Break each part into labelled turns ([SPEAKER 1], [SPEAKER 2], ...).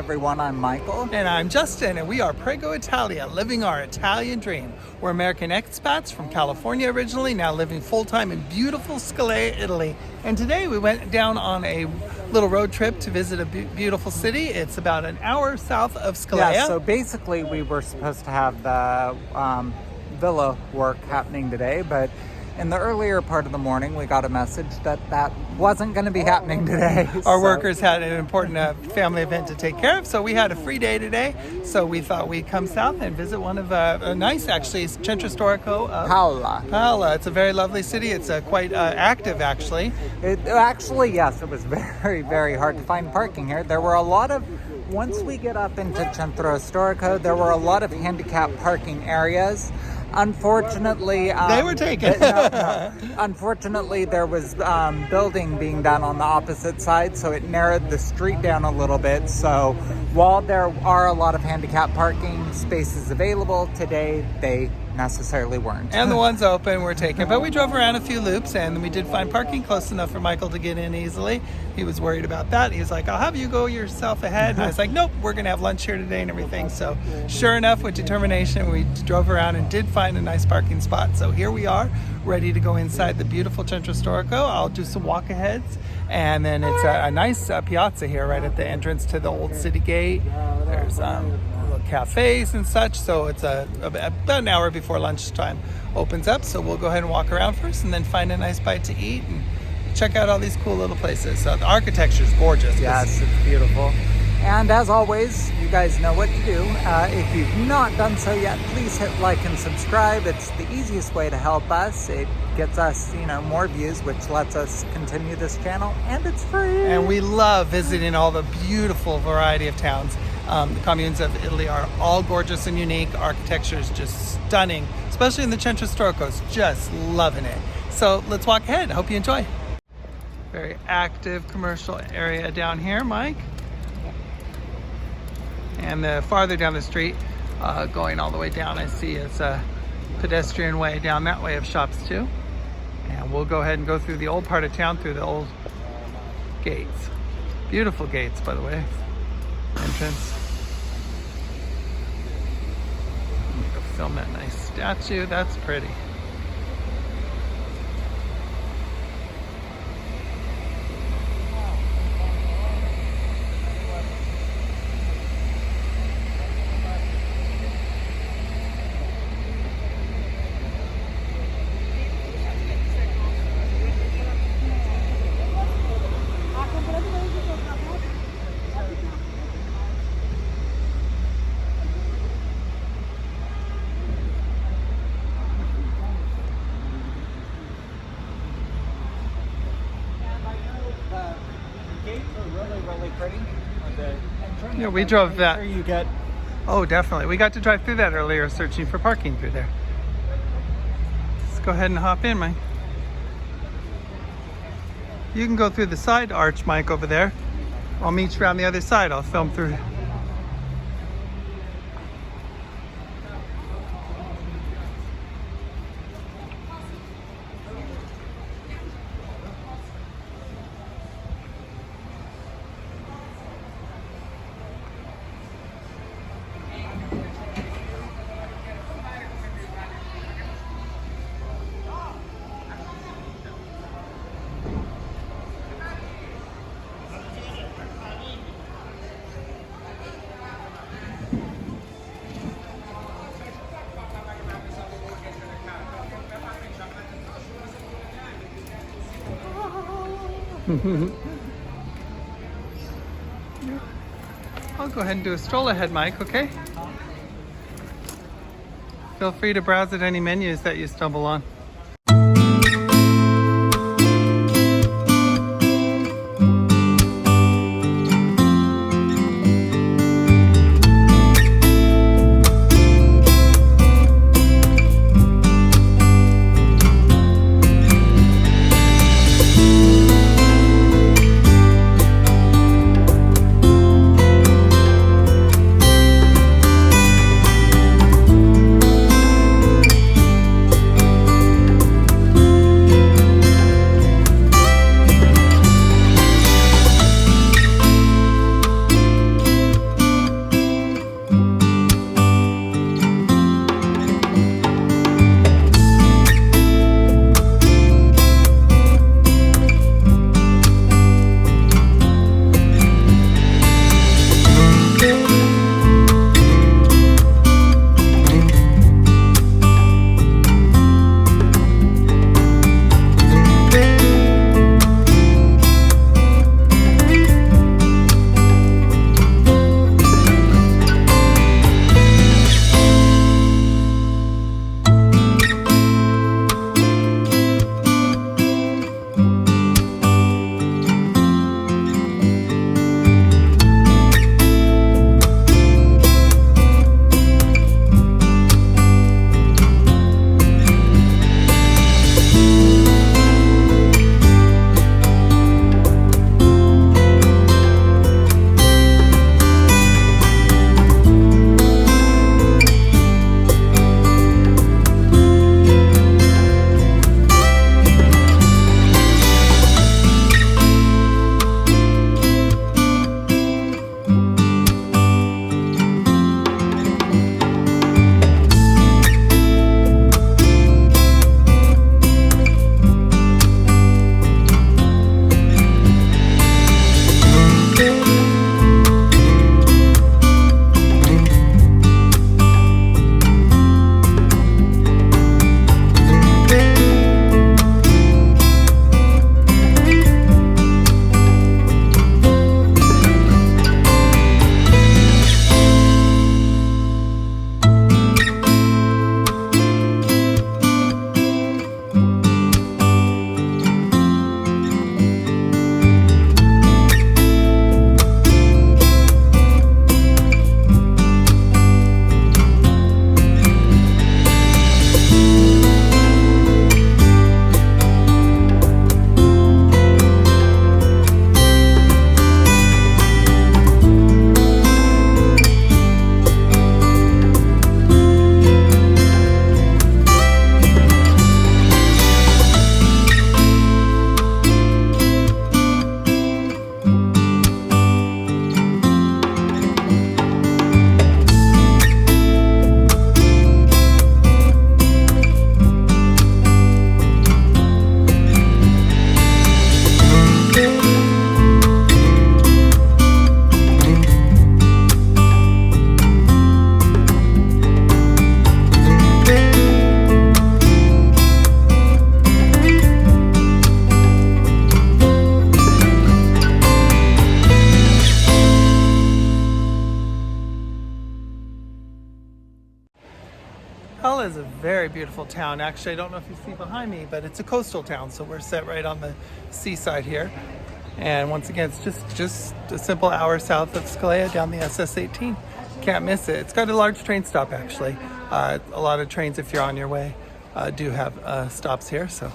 [SPEAKER 1] everyone, I'm Michael.
[SPEAKER 2] And I'm Justin, and we are Prego Italia, living our Italian dream. We're American expats from California originally, now living full-time in beautiful Scalea, Italy. And today we went down on a little road trip to visit a beautiful city. It's about an hour south of Scalea.
[SPEAKER 1] Yeah, so basically we were supposed to have the villa work happening today, but in the earlier part of the morning, we got a message that wasn't going to be happening today.
[SPEAKER 2] Our workers had an important family event to take care of, so we had a free day today. So we thought we'd come south and visit one of a nice, actually, Centro Storico of Paola. It's a very lovely city. It's quite active, actually.
[SPEAKER 1] Yes, it was very, very hard to find parking here. There were a lot of, once we get up into Centro Storico, there were a lot of handicap parking areas. Unfortunately,
[SPEAKER 2] they were taken.
[SPEAKER 1] Unfortunately, there was building being done on the opposite side, so it narrowed the street down a little bit. So while there are a lot of handicap parking spaces available today, they necessarily weren't.
[SPEAKER 2] And the ones open were taken. But we drove around a few loops, and we did find parking close enough for Michael to get in easily. He was worried about that. He was like, I'll have you go yourself ahead. And I was like, nope, we're going to have lunch here today and everything. So sure enough, with determination, we drove around and did find a nice parking spot. So here we are, ready to go inside the beautiful Centro Storico. I'll do some walk-aheads. And then it's a nice piazza here right at the entrance to the old city gate. There's cafes and such, so it's about an hour before lunchtime opens up, so we'll go ahead and walk around first and then find a nice bite to eat and check out all these cool little places. The architecture is gorgeous.
[SPEAKER 1] Yes, it's beautiful. And as always, you guys know what to do. If you've not done so yet, please hit like and subscribe. It's the easiest way to help us. It gets us, more views, which lets us continue this channel, and it's free.
[SPEAKER 2] And we love visiting all the beautiful variety of towns. The communes of Italy are all gorgeous and unique. Architecture is just stunning, especially in the Centro Storico. Just loving it. So let's walk ahead. I hope you enjoy. Very active commercial area down here, Mike. And the farther down the street, going all the way down, I see it's a pedestrian way down that way of shops too. And we'll go ahead and go through the old part of town, through the old gates. Beautiful gates, by the way. Entrance. Go film that nice statue. That's pretty. Yeah, we drove that. Oh, definitely. We got to drive through that earlier, searching for parking through there. Let's go ahead and hop in, Mike. You can go through the side arch, Mike, over there. I'll meet you around the other side. I'll film through. I'll go ahead and do a stroll ahead, Mike, okay? Feel free to browse at any menus that you stumble on. Scalea is a very beautiful town. Actually, I don't know if you see behind me, but it's a coastal town, so we're set right on the seaside here. And once again, it's just a simple hour south of Scalea down the SS-18. Can't miss it. It's got a large train stop, actually. A lot of trains, if you're on your way, do have stops here. So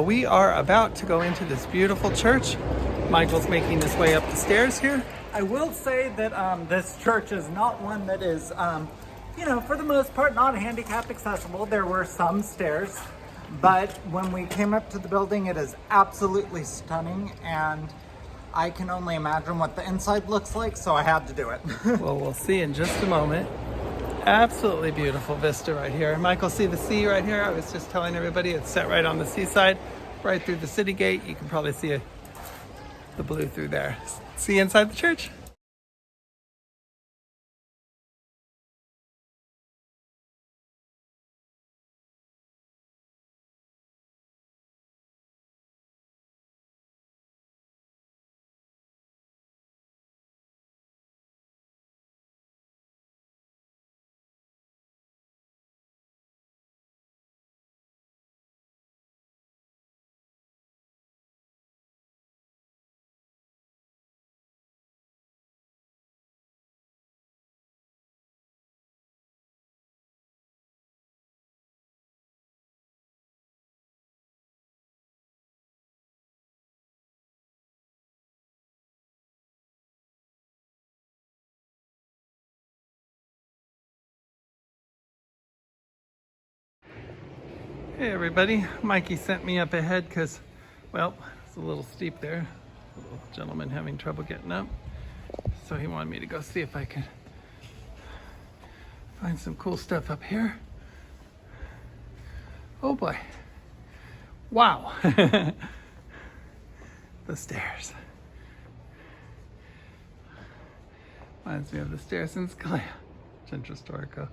[SPEAKER 2] we are about to go into this beautiful church. Michael's making his way up the stairs here.
[SPEAKER 1] I will say that this church is not one that is, for the most part, not handicap accessible. There were some stairs, but when we came up to the building, it is absolutely stunning, and I can only imagine what the inside looks like, so I had to do it.
[SPEAKER 2] Well, we'll see in just a moment. Absolutely beautiful vista right here. Michael, see the sea right here? I was just telling everybody it's set right on the seaside, right through the city gate. You can probably see the blue through there. See inside the church? Hey everybody, Mikey sent me up ahead because, well, it's a little steep there. A little gentleman having trouble getting up. So he wanted me to go see if I could find some cool stuff up here. Oh boy. Wow. The stairs. Reminds me of the stairs in Scalea, Centro Storico.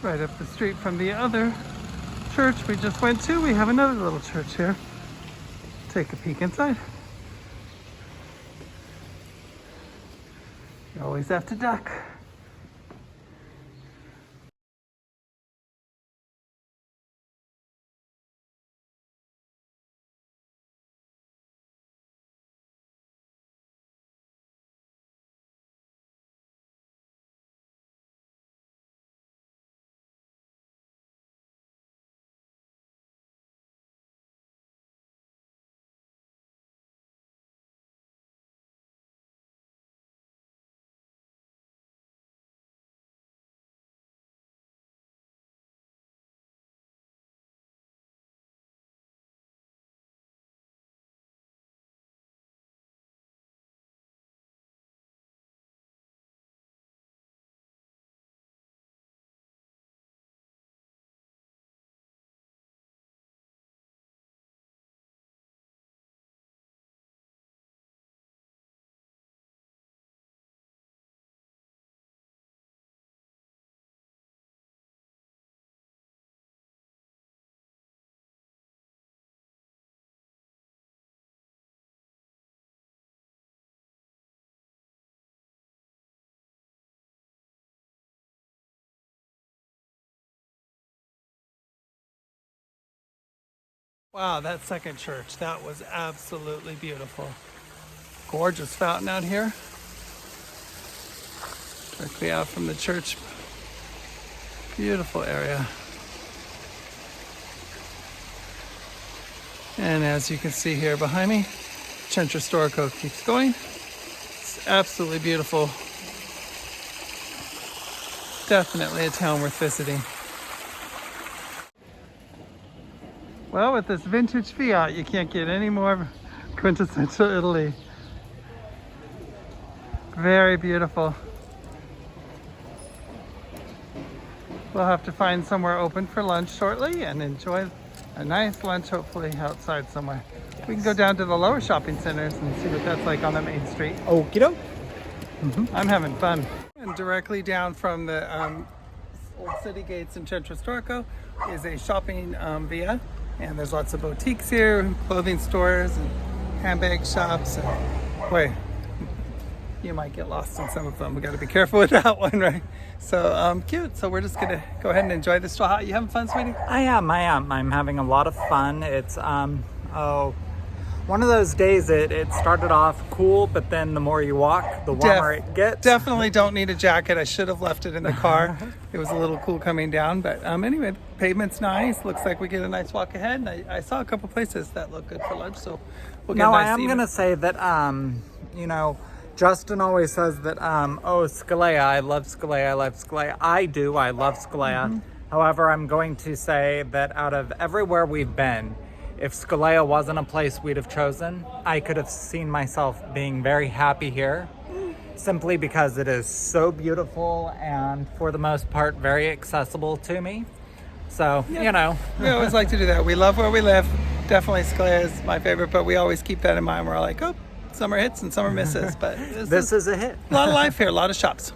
[SPEAKER 2] Right up the street from the other church we just went to, we have another little church here. Take a peek inside. You always have to duck. Wow, that second church, that was absolutely beautiful. Gorgeous fountain out here. Directly out from the church. Beautiful area. And as you can see here behind me, Centro Storico keeps going. It's absolutely beautiful. Definitely a town worth visiting. Well, with this vintage Fiat, you can't get any more quintessential Italy. Very beautiful. We'll have to find somewhere open for lunch shortly and enjoy a nice lunch, hopefully outside somewhere. Yes. We can go down to the lower shopping centers and see what that's like on the main street.
[SPEAKER 1] Okie doke.
[SPEAKER 2] I'm having fun. And directly down from the old city gates in Centro Storico is a shopping via, and there's lots of boutiques here, clothing stores and handbag shops. And boy, you might get lost in some of them. We got to be careful with that one, right? So cute. So we're just gonna go ahead and enjoy this. You having fun, sweetie?
[SPEAKER 1] I am. I'm having a lot of fun. It's one of those days. It started off cool, but then the more you walk, the warmer it gets.
[SPEAKER 2] Definitely don't need a jacket. I should have left it in the car. It was a little cool coming down, but anyway, the pavement's nice. Looks like we get a nice walk ahead. And I saw a couple places that look good for lunch, so we'll get a nice
[SPEAKER 1] I am gonna say that you know, Justin always says that, oh, Scalea, I love Scalea, I love Scalea. I do, I love Scalea. However, I'm going to say that out of everywhere we've been, if Scalea wasn't a place we'd have chosen, I could have seen myself being very happy here, simply because it is so beautiful and for the most part, very accessible to me. So, you know.
[SPEAKER 2] We always like to do that. We love where we live. Definitely Scalea is my favorite, but we always keep that in mind. We're like, oh, some are hits and some are misses, but
[SPEAKER 1] this is a hit.
[SPEAKER 2] A lot of life here, a lot of shops.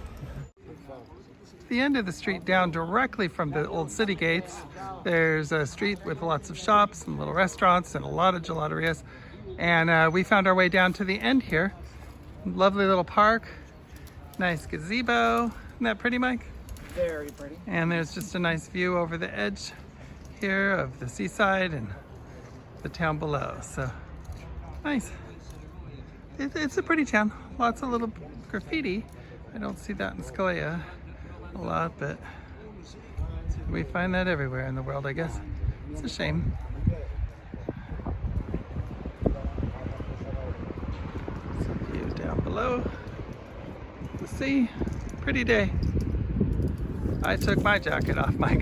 [SPEAKER 2] The end of the street down directly from the old city gates, there's a street with lots of shops and little restaurants and a lot of gelaterias. And we found our way down to the end here. Lovely little park, nice gazebo. Isn't that pretty, Mike?
[SPEAKER 1] Very pretty.
[SPEAKER 2] And there's just a nice view over the edge here of the seaside and the town below. So nice. It's a pretty town. Lots of little graffiti. I don't see that in Scalea a lot, but we find that everywhere in the world, I guess. It's a shame. Some views down below. The sea. Pretty day. I took my jacket off, Mike.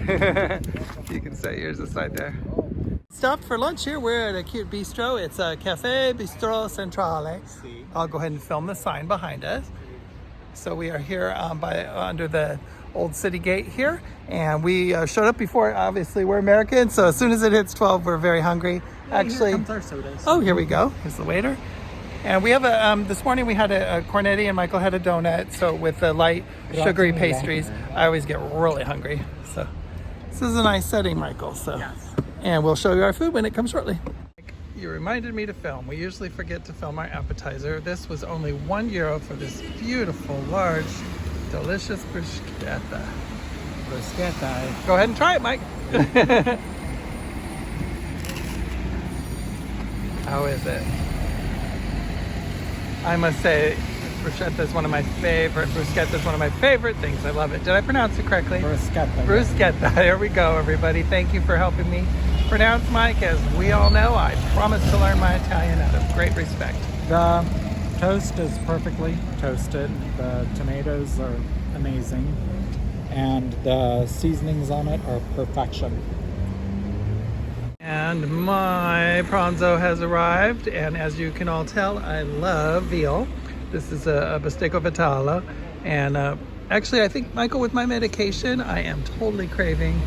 [SPEAKER 2] You can set yours aside there. Stopped for lunch here. We're at a cute bistro. It's a Cafe Bistro Centrale. I'll go ahead and film the sign behind us. So we are here under the old city gate here, and we showed up before. Obviously, we're American, so as soon as it hits 12, we're very hungry. Actually,
[SPEAKER 1] here comes our sodas.
[SPEAKER 2] Oh, here we go. Here's the waiter. And we have this morning we had a cornetti and Michael had a donut. So with the light sugary pastries, I always get really hungry. So this is a nice setting, Michael. So. Yes. And we'll show you our food when it comes shortly. You reminded me to film. We usually forget to film our appetizer. This was only €1 for this beautiful, large, delicious bruschetta. Bruschetta. Go ahead and try it, Mike. How is it? I must say, bruschetta is one of my favorite. Bruschetta is one of my favorite things. I love it. Did I pronounce it correctly?
[SPEAKER 1] Bruschetta.
[SPEAKER 2] Bruschetta. There we go, everybody. Thank you for helping me pronounce, Mike. As we all know, I promise to learn my Italian out of great respect.
[SPEAKER 1] The toast is perfectly toasted. The tomatoes are amazing. And the seasonings on it are perfection. And my pranzo has arrived. And as you can all tell, I love veal. This is a bistecco vitale. And actually, I think, Michael, with my medication, I am totally craving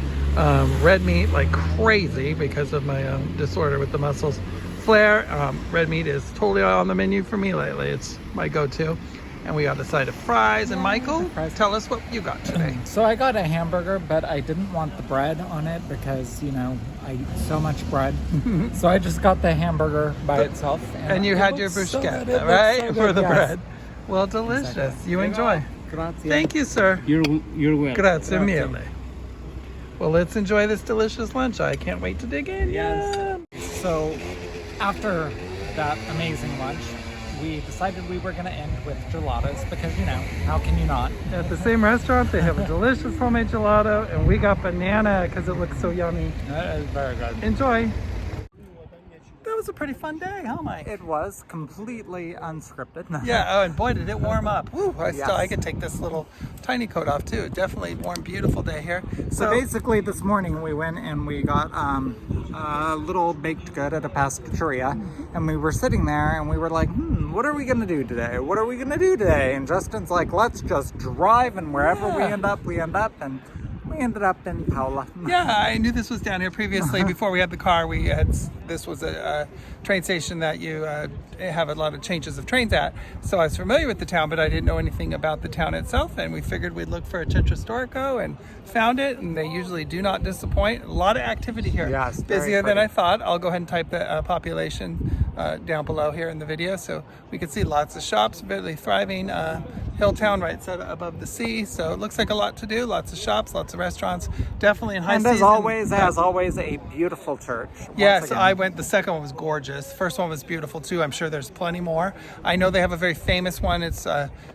[SPEAKER 1] red meat like crazy because of my disorder with the muscles flare. Red meat is totally on the menu for me lately. It's my go-to. And we got a side of fries. And Michael, tell us what you got today. So I got a hamburger, but I didn't want the bread on it because, you know, I eat so much bread. So I just got the hamburger by itself.
[SPEAKER 2] And you had your bruschetta, right? For the bread. Well, delicious. You enjoy.
[SPEAKER 1] Grazie.
[SPEAKER 2] Thank you, sir.
[SPEAKER 3] You're welcome.
[SPEAKER 2] Grazie mille. Well, let's enjoy this delicious lunch. I can't wait to dig in.
[SPEAKER 1] Yes. So after that amazing lunch, we decided we were going to end with gelatos because, you know, how can you not?
[SPEAKER 2] At the same restaurant, they have a delicious homemade gelato, and we got banana because it looks so yummy.
[SPEAKER 1] That is very good.
[SPEAKER 2] Enjoy. That was a pretty fun day, huh, Mike?
[SPEAKER 1] It was completely unscripted.
[SPEAKER 2] Yeah, oh, and boy, did it warm up. Woo, I
[SPEAKER 1] Yes.
[SPEAKER 2] could take this little tiny coat off too. Definitely warm, beautiful day here.
[SPEAKER 1] So basically this morning we went and we got a little baked good at a pasticceria, and we were sitting there and we were like, what are we gonna do today? What are we gonna do today? And Justin's like, let's just drive, and wherever we end up, and we ended up in Paola.
[SPEAKER 2] Yeah, I knew this was down here previously. Before we had the car, this was a train station that you have a lot of changes of trains at. So I was familiar with the town, but I didn't know anything about the town itself. And we figured we'd look for a centro storico and found it. And they usually do not disappoint. A lot of activity here.
[SPEAKER 1] Yes,
[SPEAKER 2] busier than I thought. I'll go ahead and type the population down below here in the video, so we can see lots of shops, really thriving hill town right set above the sea. So it looks like a lot to do. Lots of shops, lots of restaurants. Definitely in high season.
[SPEAKER 1] And as always, a beautiful church.
[SPEAKER 2] Yes, I went. The second one was gorgeous. First one was beautiful too. I'm sure there's plenty more. I know they have a very famous one. It's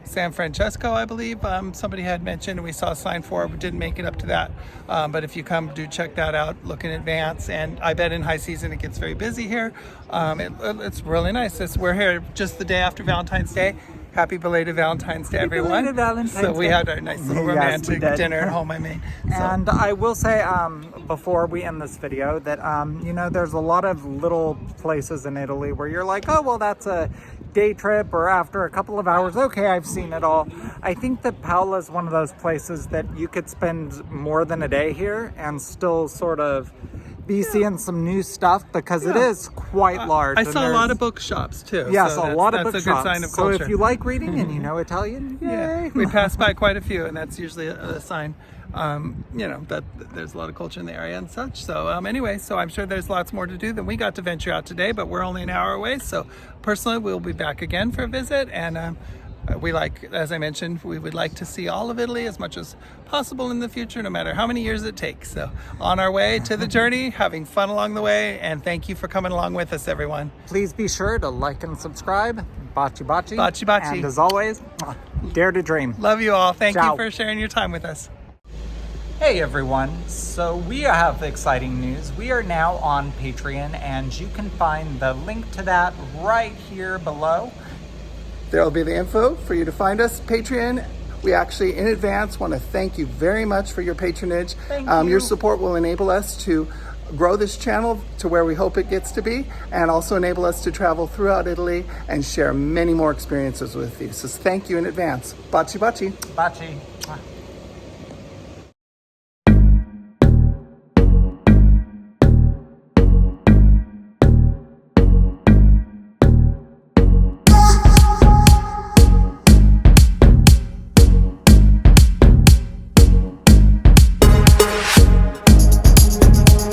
[SPEAKER 2] San Francesco, I believe. Somebody had mentioned, and we saw a sign for it. We didn't make it up to that. But if you come, do check that out. Look in advance. And I bet in high season it gets very busy here. It's really nice. We're here just the day after Valentine's Day. Happy belated Valentine's Day, everyone.
[SPEAKER 1] Valentine's
[SPEAKER 2] we
[SPEAKER 1] Day.
[SPEAKER 2] had our nice little romantic dinner at home, I made. So.
[SPEAKER 1] And I will say, before we end this video, that, you know, there's a lot of little places in Italy where you're like, oh, well, that's a day trip, or after a couple of hours, okay, I've seen it all. I think that Paola is one of those places that you could spend more than a day here and still sort of be seeing some new stuff, because it is quite large.
[SPEAKER 2] I saw a lot of bookshops too.
[SPEAKER 1] Yes,
[SPEAKER 2] so
[SPEAKER 1] a lot of
[SPEAKER 2] bookshops.
[SPEAKER 1] bookshops.
[SPEAKER 2] That's a good sign of
[SPEAKER 1] so
[SPEAKER 2] culture.
[SPEAKER 1] if you like reading and you know Italian, yay.
[SPEAKER 2] Yeah, we passed by quite a few, and that's usually a sign, you know, that there's a lot of culture in the area and such. So anyway, so I'm sure there's lots more to do than we got to venture out today, but we're only an hour away. So personally, we'll be back again for a visit, and as I mentioned, we would like to see all of Italy as much as possible in the future, no matter how many years it takes. So on our way to the journey, having fun along the way, and thank you for coming along with us, everyone.
[SPEAKER 1] Please be sure to like and subscribe. Baci baci.
[SPEAKER 2] Baci baci.
[SPEAKER 1] And as always, dare to dream.
[SPEAKER 2] Love you all. Thank
[SPEAKER 1] Ciao.
[SPEAKER 2] you for sharing your time with us.
[SPEAKER 1] Hey everyone, so we have exciting news. We are now on Patreon, and you can find the link to that right here below.
[SPEAKER 2] There will be the info for you to find us. Patreon. We actually, in advance, want to thank you very much for your patronage.
[SPEAKER 1] Thank you.
[SPEAKER 2] Your support will enable us to grow this channel to where we hope it gets to be, and also enable us to travel throughout Italy and share many more experiences with you. So thank you in advance. Baci baci.
[SPEAKER 1] Baci.